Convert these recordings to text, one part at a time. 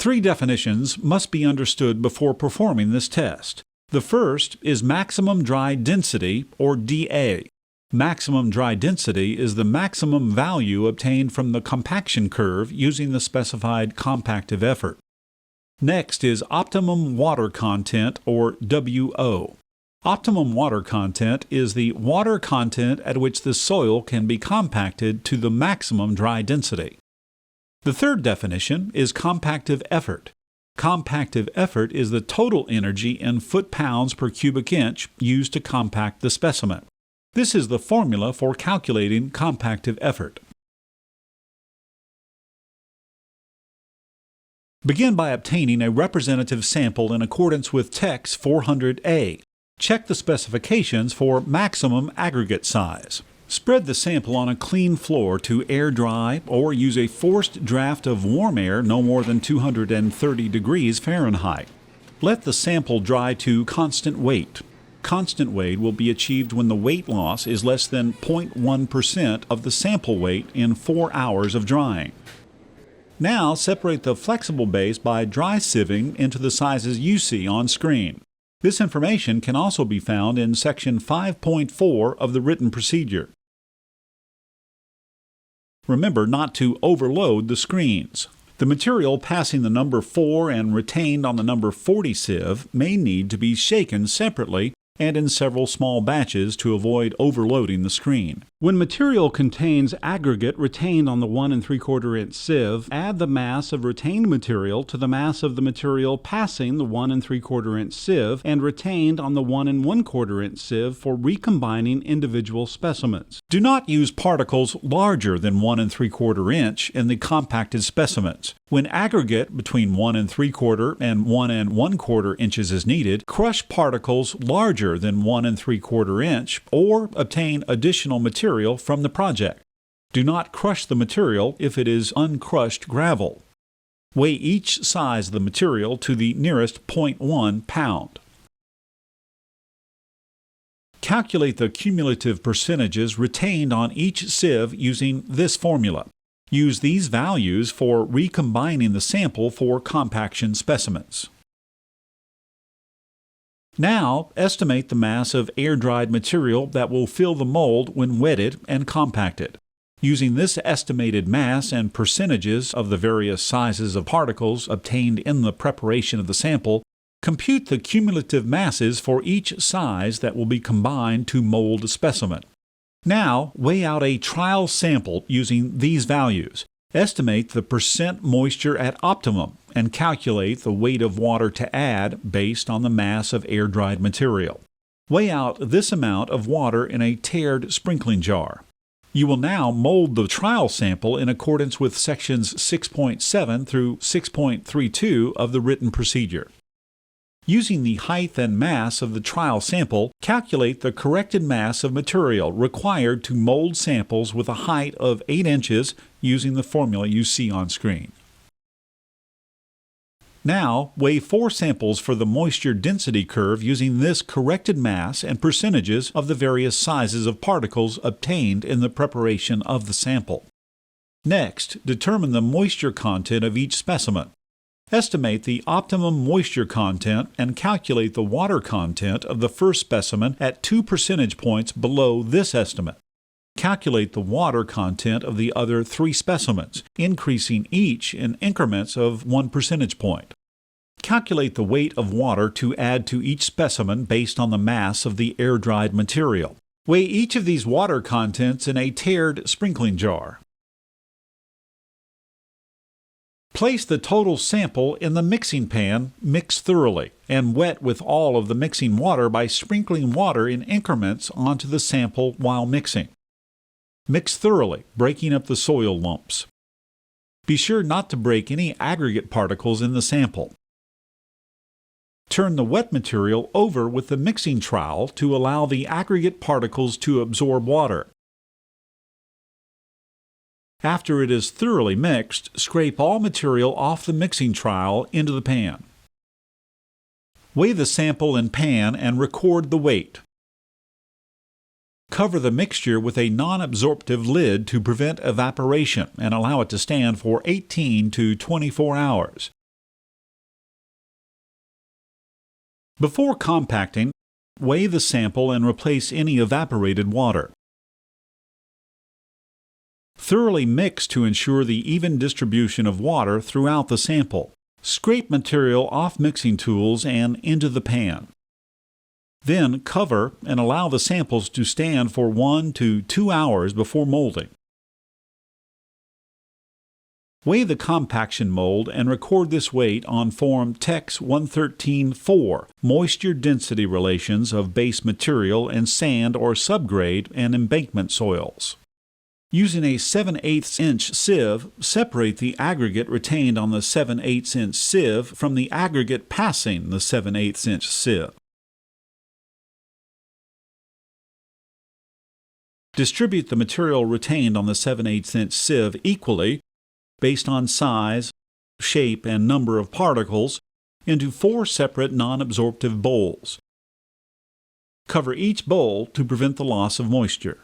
Three definitions must be understood before performing this test. The first is maximum dry density, or dA. Maximum dry density is the maximum value obtained from the compaction curve using the specified compactive effort. Next is optimum water content, or WO. Optimum water content is the water content at which the soil can be compacted to the maximum dry density. The third definition is compactive effort. Compactive effort is the total energy in foot-pounds per cubic inch used to compact the specimen. This is the formula for calculating compactive effort. Begin by obtaining a representative sample in accordance with Tex-113-E. Check the specifications for maximum aggregate size. Spread the sample on a clean floor to air dry or use a forced draft of warm air no more than 230 degrees Fahrenheit. Let the sample dry to constant weight. Constant weight will be achieved when the weight loss is less than 0.1% of the sample weight in 4 hours of drying. Now separate the flexible base by dry sieving into the sizes you see on screen. This information can also be found in Section 5.4 of the written procedure. Remember not to overload the screens. The material passing the number 4 and retained on the number 40 sieve may need to be shaken separately and in several small batches to avoid overloading the screen. When material contains aggregate retained on the 1 3/4 inch sieve, add the mass of retained material to the mass of the material passing the 1 3/4 inch sieve and retained on the 1 1/4 inch sieve for recombining individual specimens. Do not use particles larger than 1 3/4 inch in the compacted specimens. When aggregate between 1 3/4 and 1 1/4 inches is needed, crush particles larger than 1 3/4 inch or obtain additional material from the project. Do not crush the material if it is uncrushed gravel. Weigh each size of the material to the nearest 0.1 pound. Calculate the cumulative percentages retained on each sieve using this formula. Use these values for recombining the sample for compaction specimens. Now, estimate the mass of air-dried material that will fill the mold when wetted and compacted. Using this estimated mass and percentages of the various sizes of particles obtained in the preparation of the sample, compute the cumulative masses for each size that will be combined to mold a specimen. Now, weigh out a trial sample using these values. Estimate the percent moisture at optimum and calculate the weight of water to add based on the mass of air-dried material. Weigh out this amount of water in a tared sprinkling jar. You will now mold the trial sample in accordance with sections 6.7 through 6.32 of the written procedure. Using the height and mass of the trial sample, calculate the corrected mass of material required to mold samples with a height of 8 inches using the formula you see on screen. Now, weigh 4 samples for the moisture density curve using this corrected mass and percentages of the various sizes of particles obtained in the preparation of the sample. Next, determine the moisture content of each specimen. Estimate the optimum moisture content and calculate the water content of the first specimen at 2 percentage points below this estimate. Calculate the water content of the other 3 specimens, increasing each in increments of 1 percentage point. Calculate the weight of water to add to each specimen based on the mass of the air-dried material. Weigh each of these water contents in a tared sprinkling jar. Place the total sample in the mixing pan, mix thoroughly, and wet with all of the mixing water by sprinkling water in increments onto the sample while mixing. Mix thoroughly, breaking up the soil lumps. Be sure not to break any aggregate particles in the sample. Turn the wet material over with the mixing trowel to allow the aggregate particles to absorb water. After it is thoroughly mixed, scrape all material off the mixing trowel into the pan. Weigh the sample in pan and record the weight. Cover the mixture with a non-absorptive lid to prevent evaporation and allow it to stand for 18 to 24 hours. Before compacting, weigh the sample and replace any evaporated water. Thoroughly mix to ensure the even distribution of water throughout the sample. Scrape material off mixing tools and into the pan. Then cover and allow the samples to stand for 1 to 2 hours before molding. Weigh the compaction mold and record this weight on Form Tex-113-4, Moisture Density Relations of Base Material and Sand or Subgrade and Embankment Soils. Using a 7/8 inch sieve, separate the aggregate retained on the 7/8 inch sieve from the aggregate passing the 7/8 inch sieve. Distribute the material retained on the 7/8 inch sieve equally, based on size, shape, and number of particles, into 4 separate non-absorptive bowls. Cover each bowl to prevent the loss of moisture.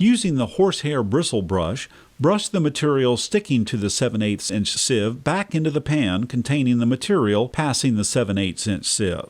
Using the horsehair bristle brush, brush the material sticking to the 7/8 inch sieve back into the pan containing the material passing the 7/8 inch sieve.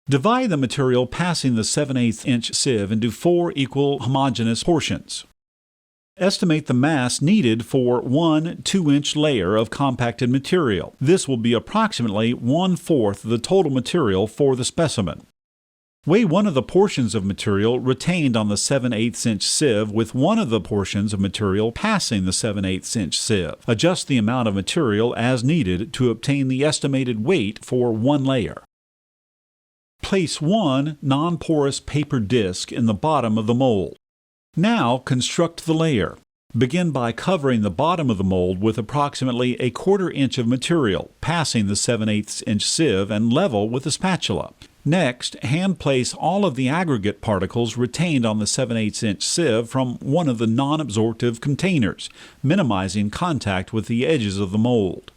Divide the material passing the 7/8 inch sieve into 4 equal homogeneous portions. Estimate the mass needed for one 2-inch layer of compacted material. This will be approximately 1/4 the total material for the specimen. Weigh one of the portions of material retained on the 7/8 inch sieve with one of the portions of material passing the 7/8 inch sieve. Adjust the amount of material as needed to obtain the estimated weight for one layer. Place one non-porous paper disc in the bottom of the mold. Now construct the layer. Begin by covering the bottom of the mold with approximately 1/4 inch of material, passing the 7/8 inch sieve and level with a spatula. Next, hand place all of the aggregate particles retained on the 7/8 inch sieve from one of the non-absorptive containers, minimizing contact with the edges of the mold.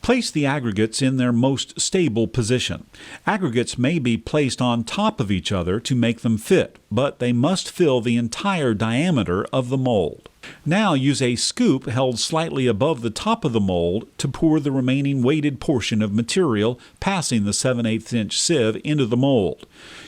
Place the aggregates in their most stable position. Aggregates may be placed on top of each other to make them fit, but they must fill the entire diameter of the mold. Now use a scoop held slightly above the top of the mold to pour the remaining weighted portion of material passing the 7/8 inch sieve into the mold.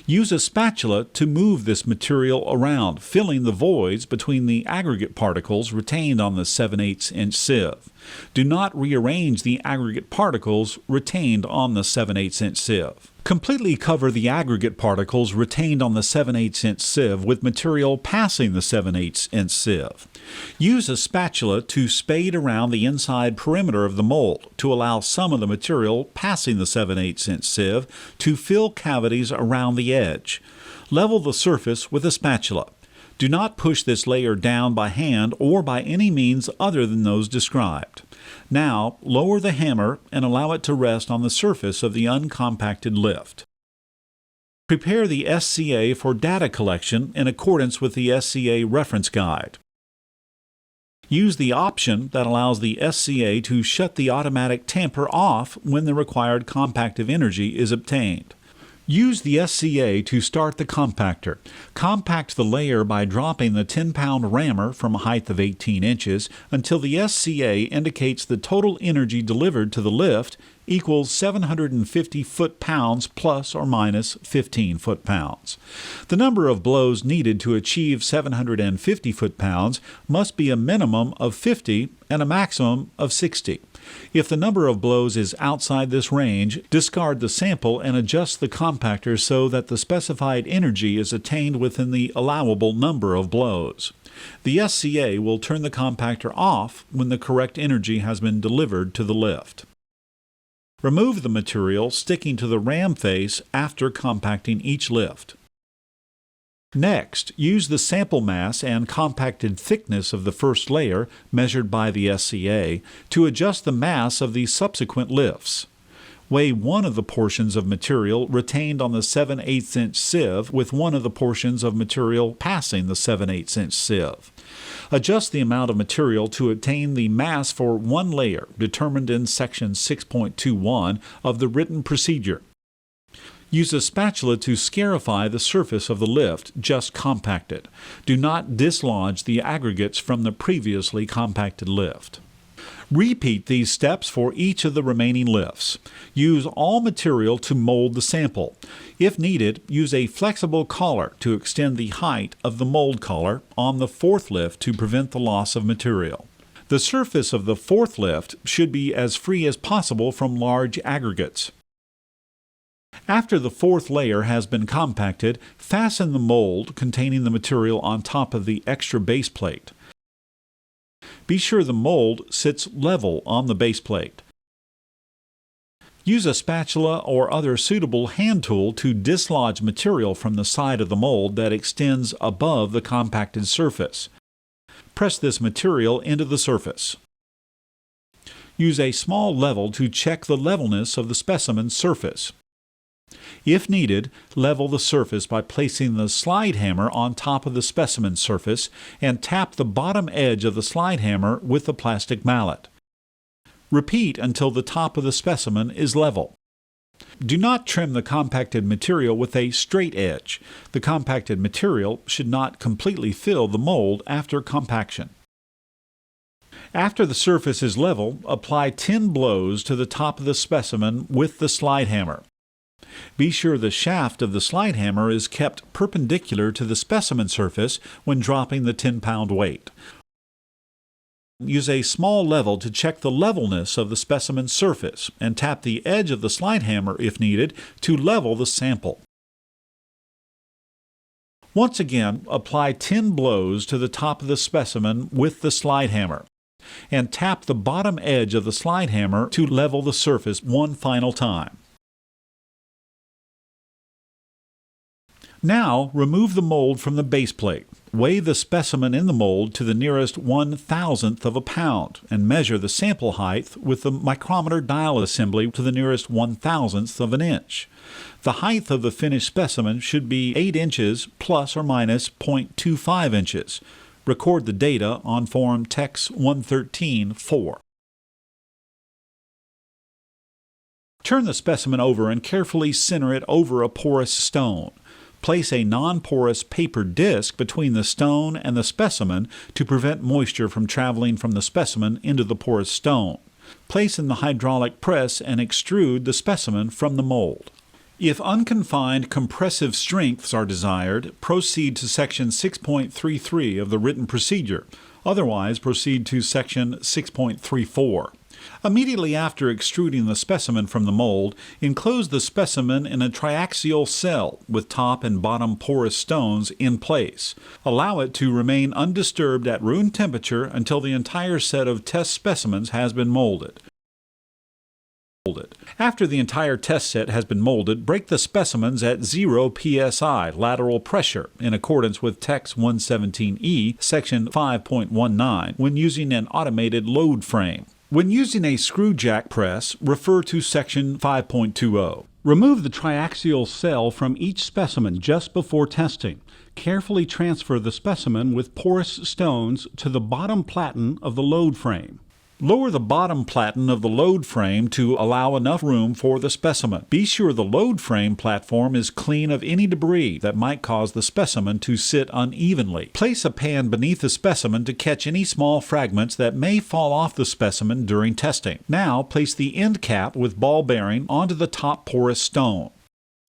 Use a spatula to move this material around, filling the voids between the aggregate particles retained on the 7/8 inch sieve. Do not rearrange the aggregate particles retained on the 7/8 inch sieve. Completely cover the aggregate particles retained on the 7/8 inch sieve with material passing the 7/8 inch sieve. Use a spatula to spade around the inside perimeter of the mold to allow some of the material passing the 7/8 inch sieve to fill cavities around the edge. Level the surface with a spatula. Do not push this layer down by hand or by any means other than those described. Now, lower the hammer and allow it to rest on the surface of the uncompacted lift. Prepare the SCA for data collection in accordance with the SCA reference guide. Use the option that allows the SCA to shut the automatic tamper off when the required compactive energy is obtained. Use the SCA to start the compactor. Compact the layer by dropping the 10-pound rammer from a height of 18 inches until the SCA indicates the total energy delivered to the lift equals 750 foot-pounds plus or minus 15 foot-pounds. The number of blows needed to achieve 750 foot-pounds must be a minimum of 50 and a maximum of 60. If the number of blows is outside this range, discard the sample and adjust the compactor so that the specified energy is attained within the allowable number of blows. The SCA will turn the compactor off when the correct energy has been delivered to the lift. Remove the material sticking to the ram face after compacting each lift. Next, use the sample mass and compacted thickness of the first layer, measured by the SCA, to adjust the mass of the subsequent lifts. Weigh one of the portions of material retained on the 7/8 inch sieve with one of the portions of material passing the 7/8 inch sieve. Adjust the amount of material to obtain the mass for one layer, determined in Section 6.21 of the written procedure. Use a spatula to scarify the surface of the lift just compacted. Do not dislodge the aggregates from the previously compacted lift. Repeat these steps for each of the remaining lifts. Use all material to mold the sample. If needed, use a flexible collar to extend the height of the mold collar on the fourth lift to prevent the loss of material. The surface of the fourth lift should be as free as possible from large aggregates. After the fourth layer has been compacted, fasten the mold containing the material on top of the extra base plate. Be sure the mold sits level on the base plate. Use a spatula or other suitable hand tool to dislodge material from the side of the mold that extends above the compacted surface. Press this material into the surface. Use a small level to check the levelness of the specimen's surface. If needed, level the surface by placing the slide hammer on top of the specimen surface and tap the bottom edge of the slide hammer with the plastic mallet. Repeat until the top of the specimen is level. Do not trim the compacted material with a straight edge. The compacted material should not completely fill the mold after compaction. After the surface is level, apply 10 blows to the top of the specimen with the slide hammer. Be sure the shaft of the slide hammer is kept perpendicular to the specimen surface when dropping the 10-pound weight. Use a small level to check the levelness of the specimen's surface and tap the edge of the slide hammer if needed to level the sample. Once again, apply 10 blows to the top of the specimen with the slide hammer and tap the bottom edge of the slide hammer to level the surface one final time. Now, remove the mold from the base plate. Weigh the specimen in the mold to the nearest 1/1000th of a pound and measure the sample height with the micrometer dial assembly to the nearest 1/1000th of an inch. The height of the finished specimen should be 8 inches plus or minus 0.25 inches. Record the data on form Tex-113-4. Turn the specimen over and carefully center it over a porous stone. Place a non-porous paper disc between the stone and the specimen to prevent moisture from traveling from the specimen into the porous stone. Place in the hydraulic press and extrude the specimen from the mold. If unconfined compressive strengths are desired, proceed to Section 6.33 of the written procedure. Otherwise, proceed to Section 6.34. Immediately after extruding the specimen from the mold, enclose the specimen in a triaxial cell with top and bottom porous stones in place. Allow it to remain undisturbed at room temperature until the entire set of test specimens has been molded. After the entire test set has been molded, break the specimens at 0 psi lateral pressure in accordance with Tex-113-E, Section 5.19, when using an automated load frame. When using a screw jack press, refer to Section 5.20. Remove the triaxial cell from each specimen just before testing. Carefully transfer the specimen with porous stones to the bottom platen of the load frame. Lower the bottom platen of the load frame to allow enough room for the specimen. Be sure the load frame platform is clean of any debris that might cause the specimen to sit unevenly. Place a pan beneath the specimen to catch any small fragments that may fall off the specimen during testing. Now place the end cap with ball bearing onto the top porous stone.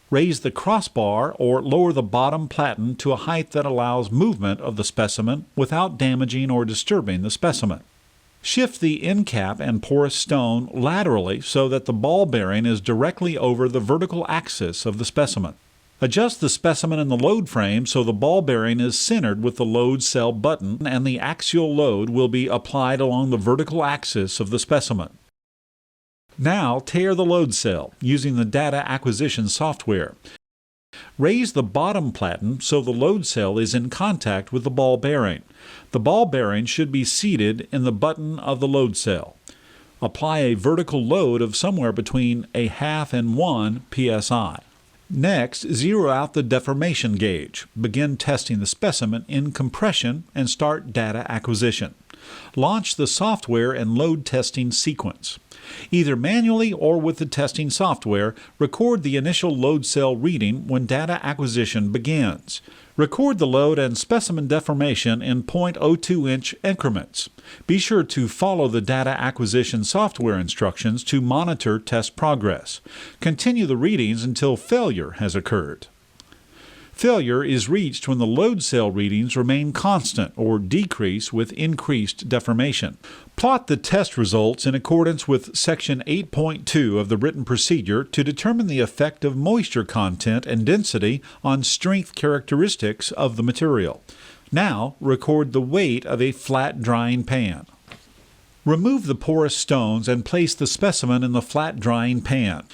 Raise the crossbar or lower the bottom platen to a height that allows movement of the specimen without damaging or disturbing the specimen. Shift the end cap and porous stone laterally so that the ball bearing is directly over the vertical axis of the specimen. Adjust the specimen in the load frame so the ball bearing is centered with the load cell button and the axial load will be applied along the vertical axis of the specimen. Now tear the load cell using the data acquisition software. Raise the bottom platen so the load cell is in contact with the ball bearing. The ball bearing should be seated in the button of the load cell. Apply a vertical load of somewhere between 0.5 and 1 psi. Next, zero out the deformation gauge. Begin testing the specimen in compression and start data acquisition. Launch the software and load testing sequence. Either manually or with the testing software, record the initial load cell reading when data acquisition begins. Record the load and specimen deformation in 0.02-inch increments. Be sure to follow the data acquisition software instructions to monitor test progress. Continue the readings until failure has occurred. Failure is reached when the load cell readings remain constant or decrease with increased deformation. Plot the test results in accordance with Section 8.2 of the written procedure to determine the effect of moisture content and density on strength characteristics of the material. Now, record the weight of a flat drying pan. Remove the porous stones and place the specimen in the flat drying pan.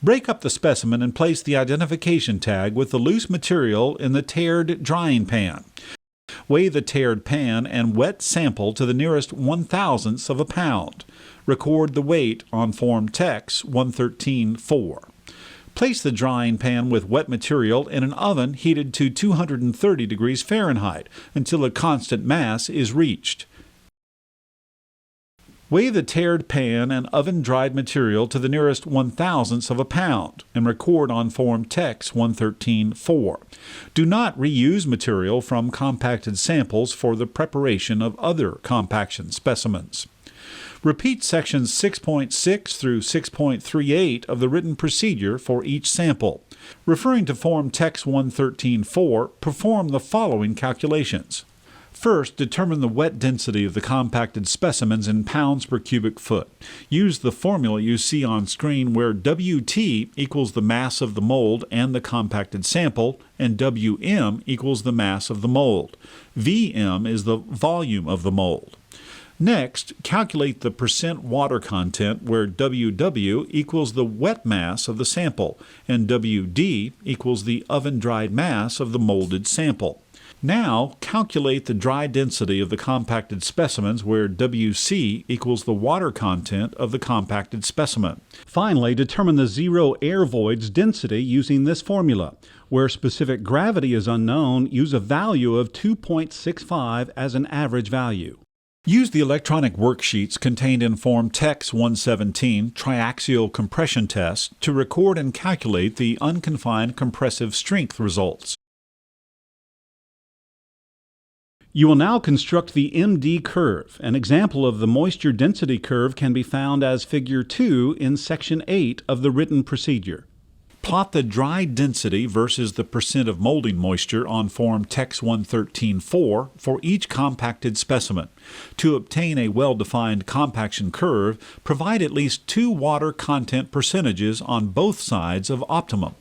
Break up the specimen and place the identification tag with the loose material in the tared drying pan. Weigh the tared pan and wet sample to the nearest 1/1000th of a pound. Record the weight on Form Tex-113-4. Place the drying pan with wet material in an oven heated to 230 degrees Fahrenheit until a constant mass is reached. Weigh the tared pan and oven-dried material to the nearest 1/1000th of a pound and record on Form Tex-113-4. Do not reuse material from compacted samples for the preparation of other compaction specimens. Repeat sections 6.6 through 6.38 of the written procedure for each sample. Referring to Form Tex-113-4, perform the following calculations. First, determine the wet density of the compacted specimens in pounds per cubic foot. Use the formula you see on screen where Wt equals the mass of the mold and the compacted sample, and Wm equals the mass of the mold. Vm is the volume of the mold. Next, calculate the percent water content where Ww equals the wet mass of the sample, and Wd equals the oven-dried mass of the molded sample. Now, calculate the dry density of the compacted specimens where Wc equals the water content of the compacted specimen. Finally, determine the zero air voids density using this formula. Where specific gravity is unknown, use a value of 2.65 as an average value. Use the electronic worksheets contained in Form Tex-117 Triaxial Compression Test to record and calculate the unconfined compressive strength results. You will now construct the MD curve. An example of the moisture density curve can be found as Figure 2 in Section 8 of the written procedure. Plot the dry density versus the percent of molding moisture on Form Tex-113-4 for each compacted specimen. To obtain a well-defined compaction curve, provide at least 2 water content percentages on both sides of optimum.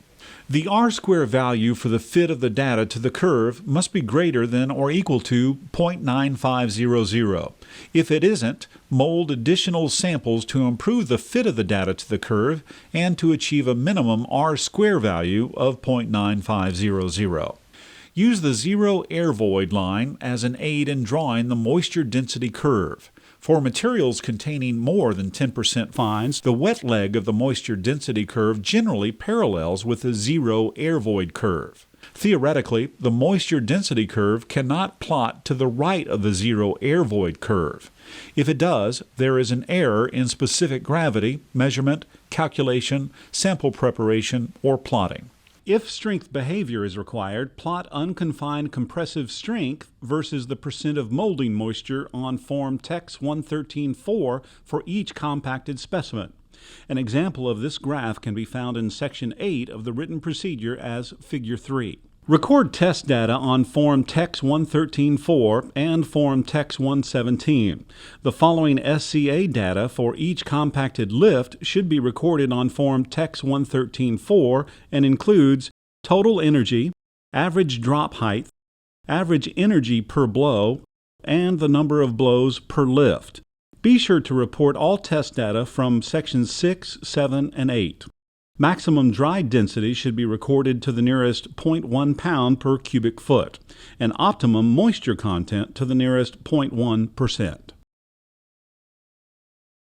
The R-square value for the fit of the data to the curve must be greater than or equal to 0.9500. If it isn't, mold additional samples to improve the fit of the data to the curve and to achieve a minimum R-square value of 0.9500. Use the zero air void line as an aid in drawing the moisture density curve. For materials containing more than 10% fines, the wet leg of the moisture density curve generally parallels with the zero air void curve. Theoretically, the moisture density curve cannot plot to the right of the zero air void curve. If it does, there is an error in specific gravity, measurement, calculation, sample preparation, or plotting. If strength behavior is required, plot unconfined compressive strength versus the percent of molding moisture on Form Tex-113-4 for each compacted specimen. An example of this graph can be found in Section 8 of the written procedure as Figure 3. Record test data on Form Tex-113-4 and Form Tex-117. The following SCA data for each compacted lift should be recorded on Form Tex-113-4 and includes total energy, average drop height, average energy per blow, and the number of blows per lift. Be sure to report all test data from Sections 6, 7, and 8. Maximum dry density should be recorded to the nearest 0.1 pound per cubic foot, and optimum moisture content to the nearest 0.1%.